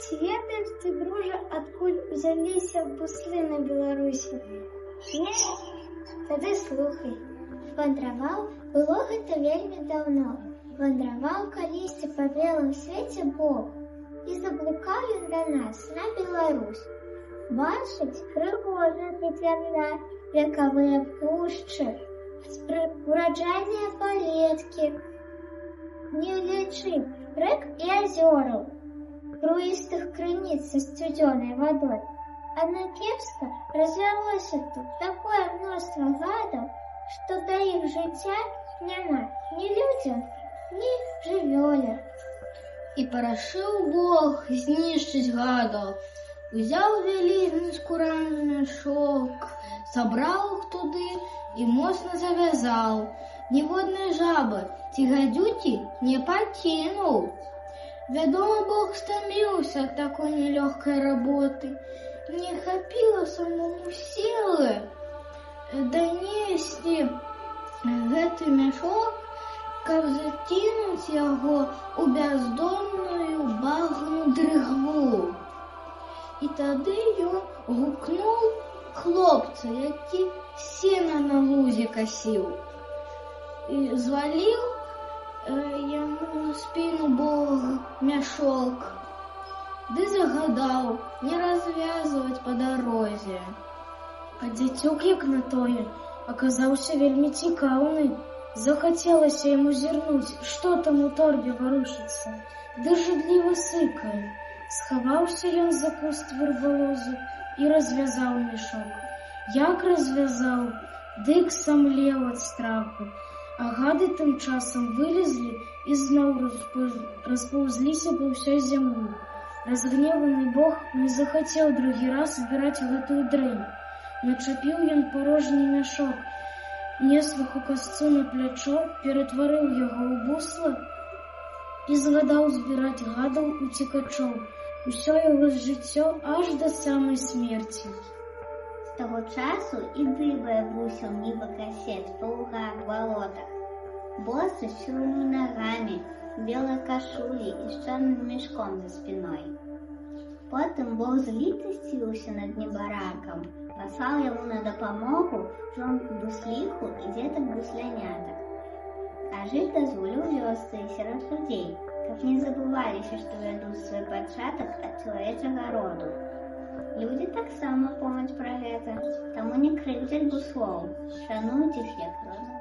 Ці ведаеш ты, дружа, адкуль узяліся буслы на Беларусі? Не? Тады слухай. Вандраваў, было гэта вельмі даўно. Вандраваў калісьці па белым свеце Бог. І заблукаў ён да нас, на Беларусь. Бачыць, прыгожая тут зямля, векавыя пушчы, ураджайныя палеткі. Не лічы рэк і азёраў, пруістых крыніц са сцюдзёнай вадой. Аднак кепска развялося тут такое мноства гадаў, што да іх жыцця няма ні людзям, ні жывёле. І парашыў Бог знішчыць гадаў. Узяў вялізны скураны мяшок, сабраў іх туды і моцна завязаў. Ніводнай жабы ці гадзюкі не пакінуў. Вядома, Бог стаміўся ад такой нелёгкай работы. Не хапіла самому сілы данесці гэты мяшок, каб закінуць яго ў бяздонную багну дрыгву. І тады ён гукнуў хлопца, які сена на лузе касіў. І зваліў яму на спіну Бог мяшок. Ды загадаў не развязваць па дарозе. А дзяцюк, як на тое, аказаўся вельмі цікаўны. Захацелася яму зірнуць, што там у торбе варушыцца. Ды жадліва сыкае. Схаваўся ён за куст вербалозу і развязаў мяшок. Як развязаў, дык самлеў ад страху. А гады тым часам вылезлі і зноў распаўзліся па ўсёй зямлі. Разгневаны Бог не захацеў другі раз збіраць гэтую дрэнь. Начапіў ён порожні мяшок, неслуху касцу на плячо, ператварыў яго ў бусла і згадаў збіраць гадаў уцекачоў. Усё яго жыццё аж да самай смерці. З таго часу і дыбае вусел нібы касец па лугах, балотах. Босы з шылымі нагамі, белай кашулі і з чорным мяшком за спіной. Потым Бог злітасціўся над небаракам, паслаў яму на дапамогу жонку бусліху і дзетак буслянятак. А жыць дазволіў вёсцы і сярод людзей, каб не забываліся, што вядуць свой пачатак ад чалавечага роду. Людзі таксама помняць пра гэта, таму не крыўдзяць буслоў, шануюць іх як родных